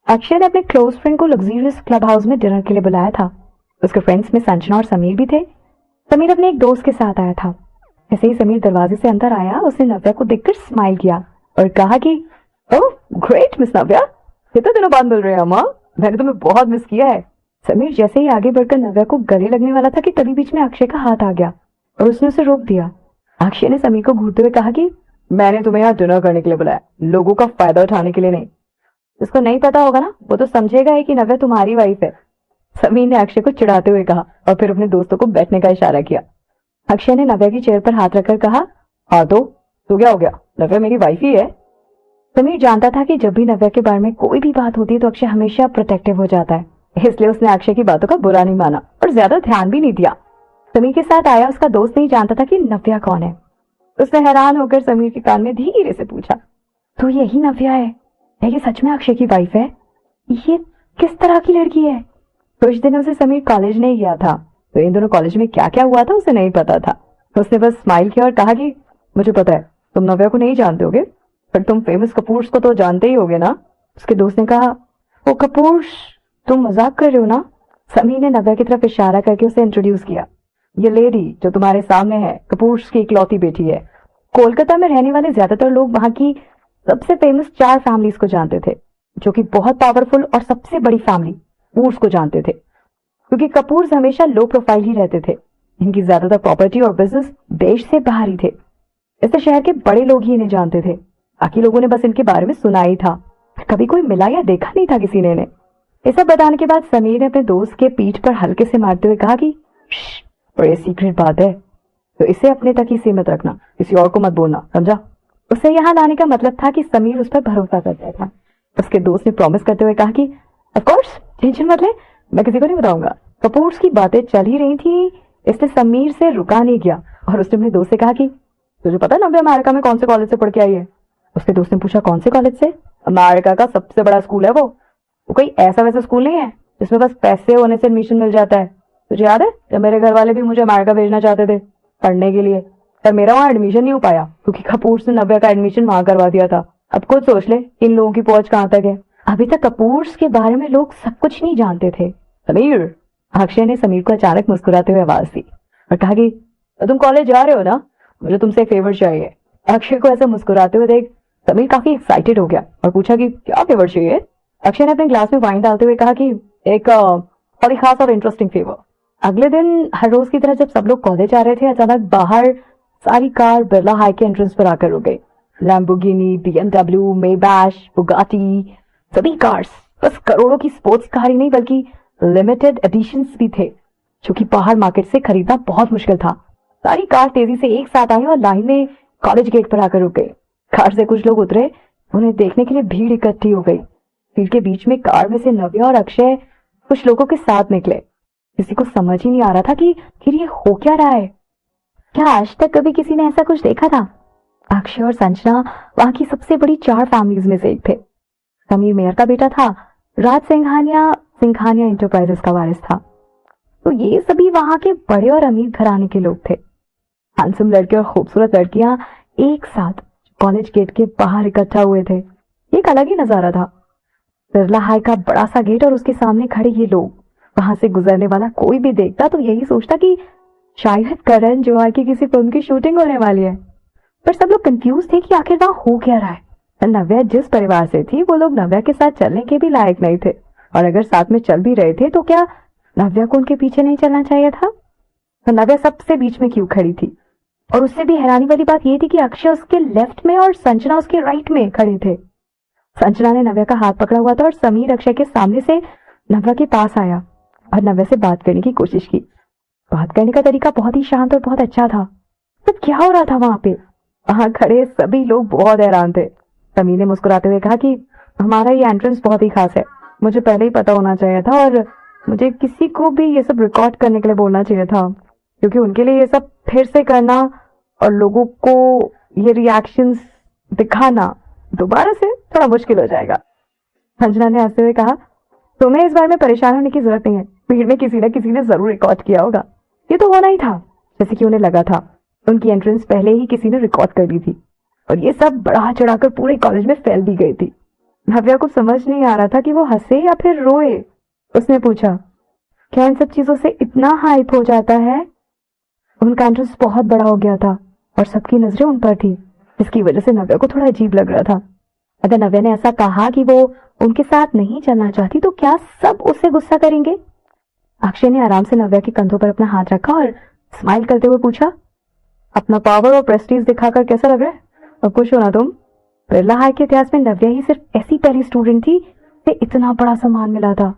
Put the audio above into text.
अक्षय ने अपने close friend को लग्जरियस क्लब हाउस में डिनर के लिए बुलाया था। उसके फ्रेंड्स में संजना और समीर भी थे। समीर अपने एक दोस्त के साथ आया था। जैसे ही समीर दरवाजे से अंदर आया, उसने नव्या को देखकर स्माइल किया और कहा कि ओह ग्रेट मिस नव्या, कितने दिनों बाद मिल रहे हैं अम्मा, मैंने तुम्हें बहुत मिस किया है। समीर जैसे ही आगे बढ़कर नव्या को गले लगने वाला था कि तभी बीच में अक्षय का हाथ आ गया और उसने उसे रोक दिया। अक्षय ने समीर को घूरते हुए कहा कि मैंने तुम्हें यहाँ डिनर करने के लिए बुलाया, लोगों का फायदा उठाने के लिए नहीं। जिसको नहीं पता होगा ना, वो तो समझेगा ही कि नव्या तुम्हारी वाइफ है। समीर ने अक्षय को चिढ़ाते हुए कहा और फिर अपने दोस्तों को बैठने का इशारा किया। अक्षय ने नव्या की चेयर पर हाथ रखकर कहा, हाँ तो क्या हो गया, नव्या मेरी वाइफ ही है। समीर जानता था कि जब भी नव्या के बारे में कोई भी बात होती है तो अक्षय हमेशा प्रोटेक्टिव हो जाता है, इसलिए उसने अक्षय की बातों का बुरा नहीं माना और ज्यादा ध्यान भी नहीं दिया। समीर के साथ आया उसका दोस्त नहीं जानता था कि नव्या कौन है। उसने हैरान होकर समीर के कान में धीरे से पूछा, तो यही नव्या है? ये सच में अक्षय की वाइफ है? ये किस तरह की लड़की है? कुछ दिनों से समीर कॉलेज नहीं गया था, तो इन दोनों कॉलेज में क्या क्या हुआ था उसे नहीं पता था। उसने बस स्माइल किया और कहा कि मुझे पता है तुम नव्या को नहीं जानते होगे, पर तुम फेमस कपूर्स को तो जानते ही होगे ना। उसके दोस्त ने कहा, वो कपूर्स, तुम मजाक कर रहे हो ना? समीर ने नव्या की तरफ इशारा करके उसे इंट्रोड्यूस किया। ये लेडी जो तुम्हारे सामने है कपूर्स की इकलौती बेटी है। कोलकाता में रहने वाले ज्यादातर लोग वहां की सबसे फेमस 4 फैमिलीज को जानते थे, जो कि बहुत पावरफुल और सबसे बड़ी फैमिली कपूर्स को जानते थे, क्योंकि कपूर्स हमेशा लो प्रोफाइल ही रहते थे। इनकी ज्यादातर प्रॉपर्टी और बिजनेस देश से बाहर ही थे, इससे शहर के बड़े लोग ही इन्हें जानते थे। बाकी लोगों ने बस इनके बारे में सुना ही था, कभी कोई मिला या देखा नहीं था किसी ने इन्हें। ये सब बताने के बाद समीर ने अपने दोस्त के पीठ पर हल्के से मारते हुए कहा कि और ये सीक्रेट बात है तो इसे अपने तक ही सीमित रखना, किसी और को मत बोलना, समझा? उसे यहाँ लाने का मतलब था कि समीर उस पर भरोसा करता था। उसके दोस्त ने प्रॉमिस करते हुए कहा कि ऑफ कोर्स, टेंशन मत ले, मैं किसी को नहीं बताऊंगा। कपूर्स की बातें चल ही रही थी, इसलिए समीर से रुका नहीं गया और उसने अपने दोस्त से कहा कि तुझे पता है नव्या अमेरिका में कौन से कॉलेज से पढ़ के आई है? उसके दोस्त ने पूछा, कौन से कॉलेज से? अमेरिका का सबसे बड़ा स्कूल है वो कोई ऐसा वैसा स्कूल नहीं है जिसमें बस पैसे होने से एडमिशन मिल जाता है। तुझे याद है जब मेरे घर वाले भी मुझे अमेरिका भेजना चाहते थे पढ़ने के लिए, पर मेरा वहां एडमिशन नहीं हो पाया क्योंकि कपूर्स ने नव्या का एडमिशन वहां करवा दिया था। अब खुद सोच ले इन लोगों की पहुंच कहां तक है। अभी तक कपूर्स के बारे में लोग सब कुछ नहीं जानते थे। समीर, अक्षय ने समीर को अचानक मुस्कुराते हुए आवाज दी और कहा कि तो तुम कॉलेज जा रहे हो ना, मुझे तुमसे एक फेवर चाहिए। अक्षय को ऐसा मुस्कुराते हुए देख समीर काफी एक्साइटेड हो गया और पूछा कि क्या फेवर चाहिए? अक्षय ने अपने ग्लास में वाइन डालते हुए कहा कि एक बहुत ही खास और इंटरेस्टिंग फेवर। अगले दिन हर रोज की तरह जब सब लोग कॉलेज आ रहे थे, अचानक बाहर सारी कार बिरला हाई के एंट्रेंस पर आकर रुक गई। लैम्बोर्गिनी, बीएमडब्ल्यू, मेबैश, बुगाटी, सभी कार्स, बस करोड़ों की स्पोर्ट्स कार ही नहीं बल्कि लिमिटेड एडिशंस भी थे, जो कि बाहर मार्केट से खरीदना बहुत मुश्किल था। सारी कार तेजी से एक साथ आई और लाइन में कॉलेज गेट पर आकर रुक गई। कार से कुछ लोग उतरे, उन्हें देखने के लिए भीड़ इकट्ठी हो गई। भीड़ के बीच में कार में से नव्या और अक्षय कुछ लोगों के साथ निकले। किसी को समझ ही नहीं आ रहा था कि ये हो क्या रहा है। क्या आज तक कभी किसी ने ऐसा कुछ देखा था? अक्षय और संजना वहां की सबसे बड़ी 4 फैमिलीज में से एक थे। समीर मेयर का बेटा था, राज सिंघानिया इंटरप्राइजेस का वारिस था। तो ये सभी वहां के बड़े और अमीर घराने के लोग थे। हैंडसम लड़के और खूबसूरत लड़कियां एक साथ कॉलेज गेट के बाहर इकट्ठा हुए थे। एक अलग ही नजारा था। बिरला हाई का बड़ा सा गेट और उसके सामने खड़े ये लोग। वहां से गुजरने वाला कोई भी देखता तो यही सोचता कि शायद करण जौहर की किसी फिल्म की शूटिंग होने वाली है। पर सब लोग कंफ्यूज थे कि आखिर वहां हो क्या रहा है। नव्या जिस परिवार से थी, वो लोग नव्या के साथ चलने के भी लायक नहीं थे, और अगर साथ में चल भी रहे थे तो क्या नव्या को उनके पीछे नहीं चलना चाहिए था? तो नव्या सबसे बीच में क्यों खड़ी थी? और उससे भी हैरानी वाली बात यह थी कि अक्षय उसके लेफ्ट में और संजना उसके राइट में खड़े थे। संजना ने नव्या का हाथ पकड़ा हुआ था और समीर अक्षय के सामने से नव्या के पास आया और नव्या से बात करने की कोशिश की। बात करने का तरीका बहुत ही शांत और बहुत अच्छा था। तो क्या हो रहा था वहां पे? वहां खड़े सभी लोग बहुत हैरान थे। समीर ने मुस्कुराते हुए कहा कि हमारा ये एंट्रेंस बहुत ही खास है, मुझे पहले ही पता होना चाहिए था और मुझे किसी को भी ये सब रिकॉर्ड करने के लिए बोलना चाहिए था, क्योंकि उनके लिए ये सब फिर से करना और लोगों को ये रिएक्शंस दिखाना दोबारा से थोड़ा मुश्किल हो जाएगा। संजना ने हंसते हुए कहा, तुम्हें इस बारे में परेशान होने की जरूरत नहीं है, भीड़ में किसी ने जरूर रिकॉर्ड किया होगा। ये तो होना ही था, जैसे कि उन्हें लगा था। उनकी एंट्रेंस पहले ही किसी ने रिकॉर्ड कर ली थी और ये सब बढ़ा चढ़ाकर पूरे कॉलेज में फैल भी गई थी। नव्या को समझ नहीं आ रहा था कि वो हंसे या फिर रोए। उसने पूछा, क्या इन सब चीजों से इतना हाइप हो जाता है? उनका इंटरेस्ट बहुत बड़ा हो गया था और सबकी नजरें उन पर थी, जिसकी वजह से नव्या को थोड़ा अजीब लग रहा था। अगर नव्या ने ऐसा कहा कि वो उनके साथ नहीं चलना चाहती तो क्या सब उससे गुस्सा करेंगे? अक्षय ने आराम से नव्या के कंधों पर अपना हाथ रखा और स्माइल करते हुए पूछा, अपना पावर और प्रेस्टीज दिखाकर कैसा लग रहा है? अब खुश हो ना तुम? बिरला हाई के इतिहास में नव्या ही सिर्फ ऐसी पहली स्टूडेंट थी जिसे इतना बड़ा सम्मान मिला था।